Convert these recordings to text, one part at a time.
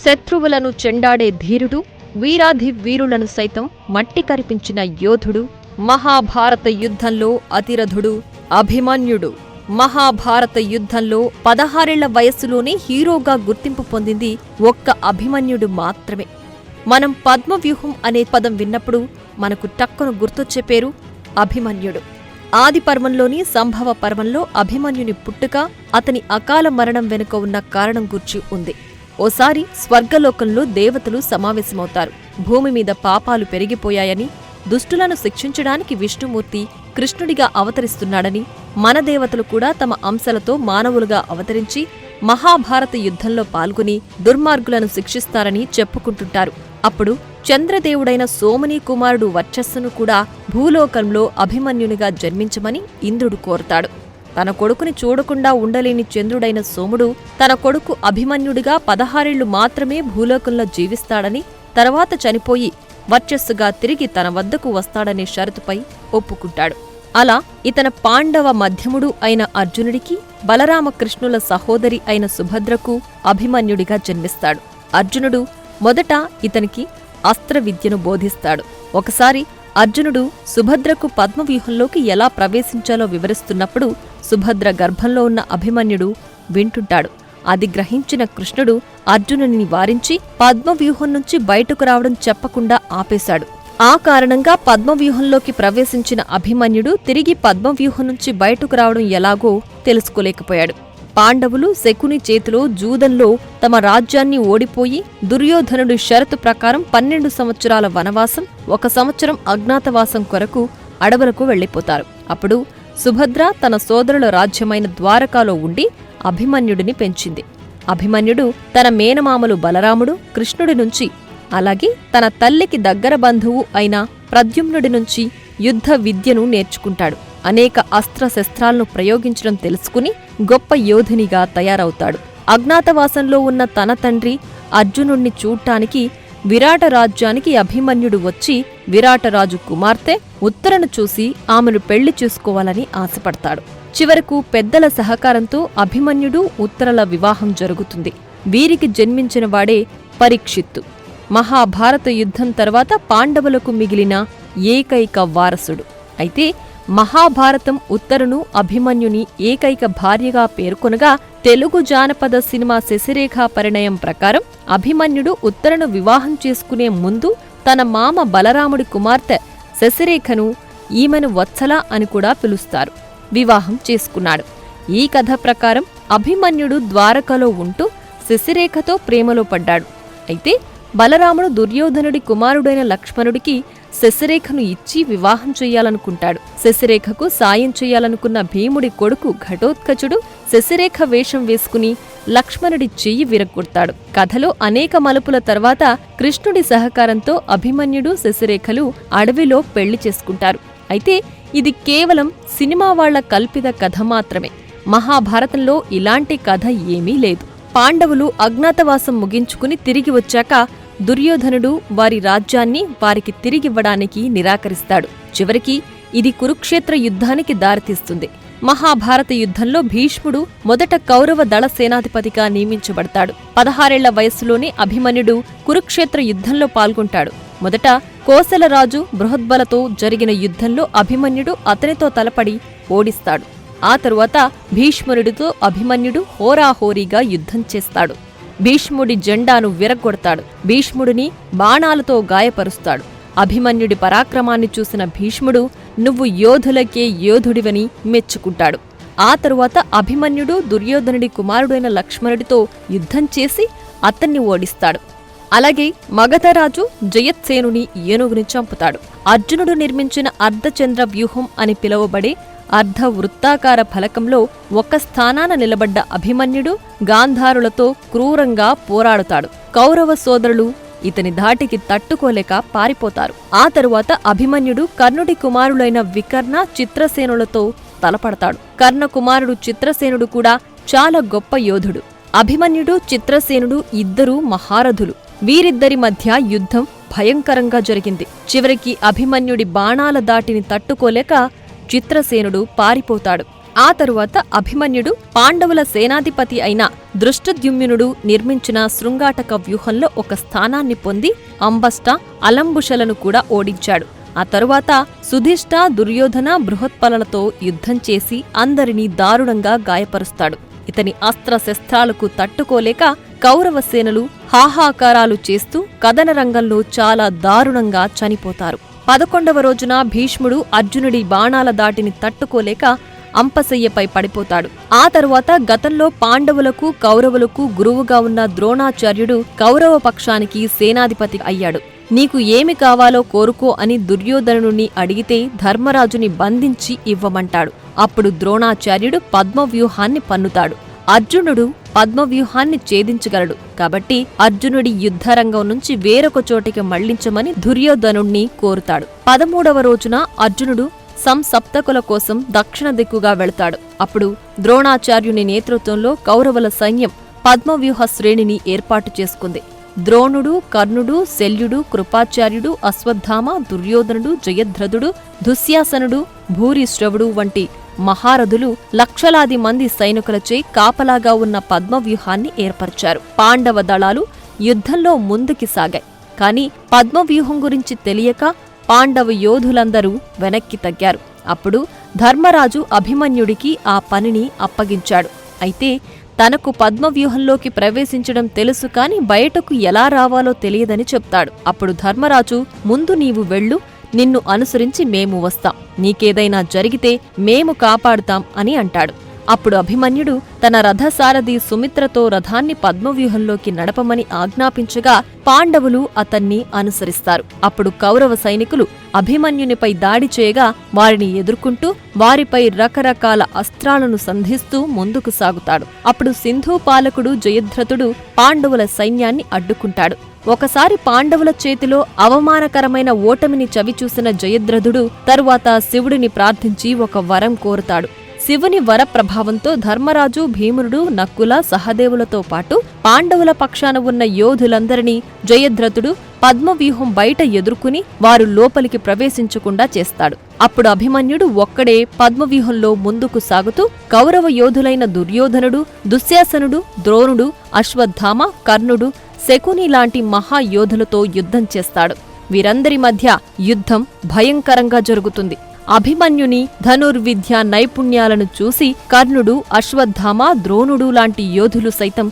శత్రువులను చెండాడే ధీరుడు, వీరాధి వీరులను సైతం మట్టి కరిపించిన యోధుడు, మహాభారత యుద్ధంలో అతిరథుడు అభిమన్యుడు. మహాభారత యుద్ధంలో 16 వయస్సులోనే హీరోగా గుర్తింపు పొందింది ఒక్క అభిమన్యుడు మాత్రమే. మనం పద్మవ్యూహం అనే పదం విన్నప్పుడు మనకు టక్కున గుర్తొచ్చే పేరు అభిమన్యుడు. ఆది పర్వంలోని సంభవ పర్వంలో అభిమన్యుని పుట్టుక, అతని అకాల మరణం వెనుక ఉన్న కారణం గూర్చి ఉంది. ఓసారి స్వర్గలోకంలో దేవతలు సమావేశమవుతారు. భూమి మీద పాపాలు పెరిగిపోయాయని, దుష్టులను శిక్షించడానికి విష్ణుమూర్తి కృష్ణుడిగా అవతరిస్తున్నాడని, మన దేవతలు కూడా తమ అంశలతో మానవులుగా అవతరించి మహాభారత యుద్ధంలో పాల్గొని దుర్మార్గులను శిక్షిస్తారని చెప్పుకుంటుంటారు. అప్పుడు చంద్రదేవుడైన సోమనీ కుమారుడు వర్చస్సును కూడా భూలోకంలో అభిమన్యునిగా జన్మించమని ఇంద్రుడు కోరతాడు. తన కొడుకుని చూడకుండా ఉండలేని చంద్రుడైన సోముడు తన కొడుకు అభిమన్యుడిగా 16 మాత్రమే భూలోకంలో జీవిస్తాడని, తర్వాత చనిపోయి వర్చస్సుగా తిరిగి తన వద్దకు వస్తాడనే షరతుపై ఒప్పుకుంటాడు. అలా ఇతన పాండవ మధ్యముడు అయిన అర్జునుడికి, బలరామకృష్ణుల సహోదరి అయిన సుభద్రకు అభిమన్యుడిగా జన్మిస్తాడు. అర్జునుడు మొదట ఇతనికి అస్త్ర విద్యను బోధిస్తాడు. ఒకసారి అర్జునుడు సుభద్రకు పద్మవ్యూహంలోకి ఎలా ప్రవేశించాలో వివరిస్తున్నప్పుడు సుభద్ర గర్భంలో ఉన్న అభిమన్యుడు వింటుంటాడు. అది గ్రహించిన కృష్ణుడు అర్జునుని వారించి పద్మవ్యూహం నుంచి బయటకు రావడం చెప్పకుండా ఆపేశాడు. ఆ కారణంగా పద్మవ్యూహంలోకి ప్రవేశించిన అభిమన్యుడు తిరిగి పద్మవ్యూహం నుంచి బయటకు రావడం ఎలాగో తెలుసుకోలేకపోయాడు. పాండవులు శకుని చేతిలో జూదంలో తమ రాజ్యాన్ని ఓడిపోయి దుర్యోధనుడి షరతు ప్రకారం 12 సంవత్సరాల వనవాసం, 1 సంవత్సరం అజ్ఞాతవాసం కొరకు అడవులకు వెళ్లిపోతారు. అప్పుడు సుభద్ర తన సోదరుల రాజ్యమైన ద్వారకాలో ఉండి అభిమన్యుడిని పెంచింది. అభిమన్యుడు తన మేనమామలు బలరాముడు, కృష్ణుడి నుంచి, అలాగే తన తల్లికి దగ్గర బంధువు అయిన ప్రద్యుమ్నుడి నుంచి యుద్ధ విద్యను నేర్చుకుంటాడు. అనేక అస్త్రశస్త్రాలను ప్రయోగించడం తెలుసుకుని గొప్ప యోధునిగా తయారవుతాడు. అజ్ఞాతవాసంలో ఉన్న తన తండ్రి అర్జునుణ్ణి చూడ్డానికి విరాట రాజ్యానికి అభిమన్యుడు వచ్చి విరాటరాజు కుమార్తె ఉత్తరను చూసి ఆమెను పెళ్లి చేసుకోవాలని ఆశపడతాడు. చివరకు పెద్దల సహకారంతో అభిమన్యుడు ఉత్తరల వివాహం జరుగుతుంది. వీరికి జన్మించిన వాడే పరీక్షిత్తు. మహాభారత యుద్ధం తర్వాత పాండవులకు మిగిలిన ఏకైక వారసుడు. అయితే మహాభారతం ఉత్తరును అభిమన్యుని ఏకైక భార్యగా పేర్కొనగా, తెలుగు జానపద సినిమా శశిరేఖ పరిణయం ప్రకారం అభిమన్యుడు ఉత్తరను వివాహం చేసుకునే ముందు తన మామ బలరాముడి కుమార్తె శశిరేఖను, ఈమెను వత్సల అని కూడా పిలుస్తారు, వివాహం చేసుకున్నాడు. ఈ కథ ప్రకారం అభిమన్యుడు ద్వారకలో ఉంటూ శశిరేఖతో ప్రేమలో పడ్డాడు. అయితే బలరాముడు దుర్యోధనుడి కుమారుడైన లక్ష్మణుడికి శశిరేఖను ఇచ్చి వివాహం చెయ్యాలనుకుంటాడు. శశిరేఖకు సాయం చెయ్యాలనుకున్న భీముడి కొడుకు ఘటోత్కచుడు శశిరేఖ వేషం వేసుకుని లక్ష్మణుడి చెయ్యి విరగ్గొడతాడు. కథలో అనేక మలుపుల తర్వాత కృష్ణుడి సహకారంతో అభిమన్యుడు శశిరేఖలు అడవిలో పెళ్లి చేసుకుంటారు. అయితే ఇది కేవలం సినిమా వాళ్ల కల్పిత కథ మాత్రమే. మహాభారతంలో ఇలాంటి కథ ఏమీ లేదు. పాండవులు అజ్ఞాతవాసం ముగించుకుని తిరిగి వచ్చాక దుర్యోధనుడు వారి రాజ్యాన్ని వారికి తిరిగివ్వడానికి నిరాకరిస్తాడు. చివరికి ఇది కురుక్షేత్ర యుద్ధానికి దారితీస్తుంది. మహాభారత యుద్ధంలో భీష్ముడు మొదట కౌరవ దళ సేనాధిపతిగా నియమించబడతాడు. 16 వయస్సులోనే అభిమన్యుడు కురుక్షేత్ర యుద్ధంలో పాల్గొంటాడు. మొదట కోసలరాజు బృహద్బలతో జరిగిన యుద్ధంలో అభిమన్యుడు అతనితో తలపడి ఓడిస్తాడు. ఆ తరువాత భీష్ముడితో అభిమన్యుడు హోరాహోరీగా యుద్ధం చేస్తాడు. భీష్ముడి జెండాను విరగ్గొడతాడు. భీష్ముడిని బాణాలతో గాయపరుస్తాడు. అభిమన్యుడి పరాక్రమాన్ని చూసిన భీష్ముడు నువ్వు యోధులకే యోధుడివని మెచ్చుకుంటాడు. ఆ తరువాత అభిమన్యుడు దుర్యోధనుడి కుమారుడైన లక్ష్మణుడితో యుద్ధం చేసి అతన్ని ఓడిస్తాడు. అలాగే మగధరాజు జయత్సేనుని ఏనుగుని చంపుతాడు. అర్జునుడు నిర్మించిన అర్ధచంద్ర వ్యూహం అని పిలువబడే అర్ధ వృత్తాకార ఫలకంలో ఒక స్థానాన నిలబడ్డ అభిమన్యుడు గాంధారులతో క్రూరంగా పోరాడుతాడు. కౌరవ సోదరులు ఇతని ధాటికి తట్టుకోలేక పారిపోతారు. ఆ తరువాత అభిమన్యుడు కర్ణుడి కుమారులైన వికర్ణ, చిత్రసేనులతో తలపడతాడు. కర్ణ కుమారుడు చిత్రసేనుడు కూడా చాలా గొప్ప యోధుడు. అభిమన్యుడు, చిత్రసేనుడు ఇద్దరూ మహారథులు. వీరిద్దరి మధ్య యుద్ధం భయంకరంగా జరిగింది. చివరికి అభిమన్యుడి బాణాల దాటిని తట్టుకోలేక చిత్రసేనుడు పారిపోతాడు. ఆ తరువాత అభిమన్యుడు పాండవుల సేనాధిపతి అయిన దృష్టద్యుమ్నుడు నిర్మించిన శృంగాటక వ్యూహంలో ఒక స్థానాన్ని పొంది అంబష్ట అలంబుషలను కూడా ఓడించాడు. ఆ తరువాత సుధిష్ట, దుర్యోధన, బృహత్పలలతో యుద్ధం చేసి అందరినీ దారుణంగా గాయపరుస్తాడు. ఇతని అస్త్రశస్త్రాలకు తట్టుకోలేక కౌరవసేనలు హాహాకారాలు చేస్తూ కదనరంగంలో చాలా దారుణంగా చనిపోతారు. 11వ రోజున భీష్ముడు అర్జునుడి బాణాల దాటిని తట్టుకోలేక అంపశయ్యపై పడిపోతాడు. ఆ తరువాత గతంలో పాండవులకు కౌరవులకు గురువుగా ఉన్న ద్రోణాచార్యుడు కౌరవ పక్షానికి సేనాధిపతి అయ్యాడు. నీకు ఏమి కావాలో కోరుకో అని దుర్యోధనుని అడిగితే ధర్మరాజుని బంధించి ఇవ్వమంటాడు. అప్పుడు ద్రోణాచార్యుడు పద్మవ్యూహాన్ని పన్నుతాడు. అర్జునుడు పద్మవ్యూహాన్ని ఛేదించగలడు కాబట్టి అర్జునుడి యుద్ధరంగం నుంచి వేరొక చోటికి మళ్లించమని దుర్యోధనుణ్ణి కోరుతాడు. 13వ రోజున అర్జునుడు సంసప్తకుల కోసం దక్షిణ దిక్కుగా వెళతాడు. అప్పుడు ద్రోణాచార్యుని నేతృత్వంలో కౌరవుల సైన్యం పద్మవ్యూహ శ్రేణిని ఏర్పాటు చేసుకుంది. ద్రోణుడు, కర్ణుడు, శల్యుడు, కృపాచార్యుడు, అశ్వత్థామ, దుర్యోధనుడు, జయద్రథుడు, దుశ్శాసనుడు, భూరిశ్రవుడు వంటి మహారథులు లక్షలాది మంది సైనికులచే కాపలాగా ఉన్న పద్మవ్యూహాన్ని ఏర్పరిచారు. పాండవ దళాలు యుద్ధంలో ముందుకి సాగాయి. కాని పద్మవ్యూహం గురించి తెలియక పాండవ యోధులందరూ వెనక్కి తగ్గారు. అప్పుడు ధర్మరాజు అభిమన్యుడికి ఆ పనిని అప్పగించాడు. అయితే తనకు పద్మవ్యూహంలోకి ప్రవేశించడం తెలుసు కాని బయటకు ఎలా రావాలో తెలియదని చెప్తాడు. అప్పుడు ధర్మరాజు, ముందు నీవు వెళ్ళు, నిన్ను అనుసరించి మేము వస్తాం, నీకేదైనా జరిగితే మేము కాపాడుతాం అని అంటాడు. అప్పుడు అభిమన్యుడు తన రథసారథి సుమిత్రతో రథాన్ని పద్మవ్యూహంలోకి నడపమని ఆజ్ఞాపించగా పాండవులు అతన్ని అనుసరిస్తారు. అప్పుడు కౌరవ సైనికులు అభిమన్యునిపై దాడి చేయగా వారిని ఎదుర్కొంటూ వారిపై రకరకాల అస్త్రాలను సంధిస్తూ ముందుకు సాగుతాడు. అప్పుడు సింధు పాలకుడు జయద్రథుడు పాండవుల సైన్యాన్ని అడ్డుకుంటాడు. ఒకసారి పాండవుల చేతిలో అవమానకరమైన ఓటమిని చవిచూసిన జయద్రథుడు తరువాత శివుడిని ప్రార్థించి ఒక వరం కోరుతాడు. శివుని వర ప్రభావంతో ధర్మరాజు, భీముడు, నక్కుల, సహదేవులతో పాటు పాండవుల పక్షాన ఉన్న యోధులందరినీ జయద్రథుడు పద్మవ్యూహం బయట ఎదుర్కొని వారు లోపలికి ప్రవేశించకుండా చేస్తాడు. అప్పుడు అభిమన్యుడు ఒక్కడే పద్మవ్యూహంలో ముందుకు సాగుతూ కౌరవ యోధులైన దుర్యోధనుడు, దుశ్శాసనుడు, ద్రోణుడు, అశ్వత్థామ, కర్ణుడు, శకుని లాంటి మహాయోధులతో యుద్ధం చేస్తాడు. వీరందరి మధ్య యుద్ధం భయంకరంగా జరుగుతుంది. అభిమన్యుని ధనుర్విద్య నైపుణ్యాలను చూసి కర్ణుడు, అశ్వత్థామ, ద్రోణుడు లాంటి యోధులు సైతం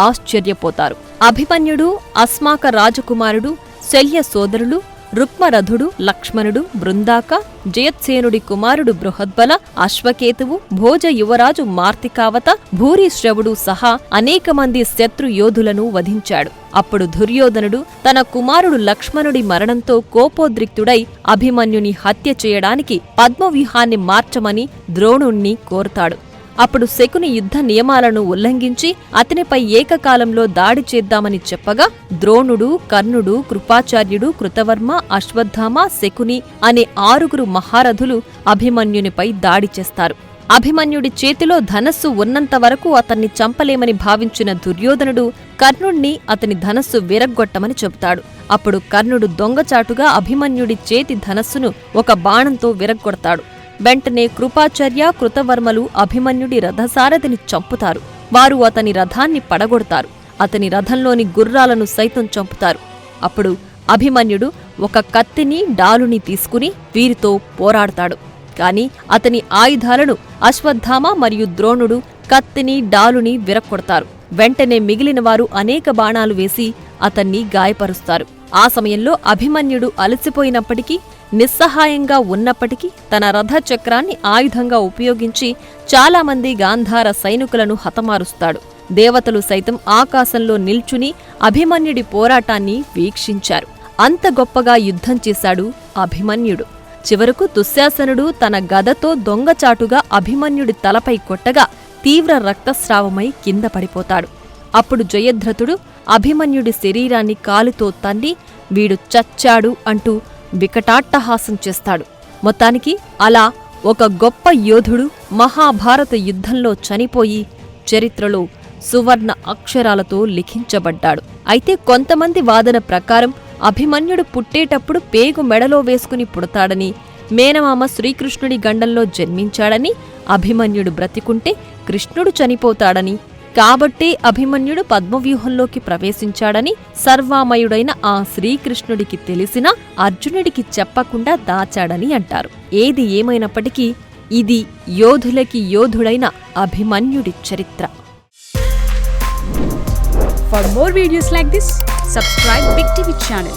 ఆశ్చర్యపోతారు. అభిమన్యుడు అస్మాక రాజకుమారుడు, శల్య సోదరులు రుక్మరథుడు, లక్ష్మణుడు, బృందాక, జయత్సేనుడి కుమారుడు బృహద్బల, అశ్వకేతువు, భోజ యువరాజు మార్తికావత, భూరిశ్రవుడు సహా అనేక మంది శత్రు యోధులను వధించాడు. అప్పుడు దుర్యోధనుడు తన కుమారుడు లక్ష్మణుడి మరణంతో కోపోద్రిక్తుడై అభిమన్యుని హత్య చేయడానికి పద్మవ్యూహాన్ని మార్చమని ద్రోణుణ్ణి కోరుతాడు. అప్పుడు శకుని యుద్ధ నియమాలను ఉల్లంఘించి అతనిపై ఏకకాలంలో దాడి చేద్దామని చెప్పగా ద్రోణుడు, కర్ణుడు, కృపాచార్యుడు, కృతవర్మ, అశ్వత్థామ, శకుని అనే 6 మహారథులు అభిమన్యునిపై దాడి చేస్తారు. అభిమన్యుడి చేతిలో ధనస్సు ఉన్నంత వరకు అతన్ని చంపలేమని భావించిన దుర్యోధనుడు కర్ణుణ్ణి అతని ధనస్సు విరగ్గొట్టమని చెబుతాడు. అప్పుడు కర్ణుడు దొంగచాటుగా అభిమన్యుడి చేతి ధనస్సును ఒక బాణంతో విరగ్గొడతాడు. వెంటనే కృపాచార్య, కృతవర్మలు అభిమన్యుడి రథసారథిని చంపుతారు. వారు అతని రథాన్ని పడగొడతారు. అతని రథంలోని గుర్రాలను సైతం చంపుతారు. అప్పుడు అభిమన్యుడు ఒక కత్తిని, డాలుని తీసుకుని వీరితో పోరాడతాడు. కాని అతని ఆయుధాలను అశ్వత్థామ మరియు ద్రోణుడు కత్తిని, డాలుని విరక్కొడతారు. వెంటనే మిగిలిన వారు అనేక బాణాలు వేసి అతన్ని గాయపరుస్తారు. ఆ సమయంలో అభిమన్యుడు అలసిపోయినప్పటికీ, నిస్సహాయంగా ఉన్నప్పటికీ తన రథచక్రాన్ని ఆయుధంగా ఉపయోగించి చాలామంది గాంధార సైనికులను హతమారుస్తాడు. దేవతలు సైతం ఆకాశంలో నిల్చుని అభిమన్యుడి పోరాటాన్ని వీక్షించారు. అంత గొప్పగా యుద్ధం చేశాడు అభిమన్యుడు. చివరకు దుశ్శాసనుడు తన గదతో దొంగచాటుగా అభిమన్యుడి తలపై కొట్టగా తీవ్ర రక్తస్రావమై కింద పడిపోతాడు. అప్పుడు జయద్రథుడు అభిమన్యుడి శరీరాన్ని కాలుతో తన్ని వీడు చచ్చాడు అంటూ వికటాట్టహాసం చేస్తాడు. మొత్తానికి అలా ఒక గొప్ప యోధుడు మహాభారత యుద్ధంలో చనిపోయి చరిత్రలో సువర్ణ అక్షరాలతో లిఖించబడ్డాడు. అయితే కొంతమంది వాదన ప్రకారం అభిమన్యుడు పుట్టేటప్పుడు పేగు మెడలో వేసుకుని పుడతాడని, మేనమామ శ్రీకృష్ణుడి గండంలో జన్మించాడని, అభిమన్యుడు బ్రతికుంటే కృష్ణుడు చనిపోతాడని, కాబట్టే అభిమన్యుడు పద్మవ్యూహంలోకి ప్రవేశించాడని సర్వామయుడైన ఆ శ్రీకృష్ణుడికి తెలిసినా అర్జునుడికి చెప్పకుండా దాచాడని అంటారు. ఏది ఏమైనప్పటికీ ఇది యోధులకి యోధుడైన అభిమన్యుడి చరిత్ర. For more videos like this, subscribe Big TV channel.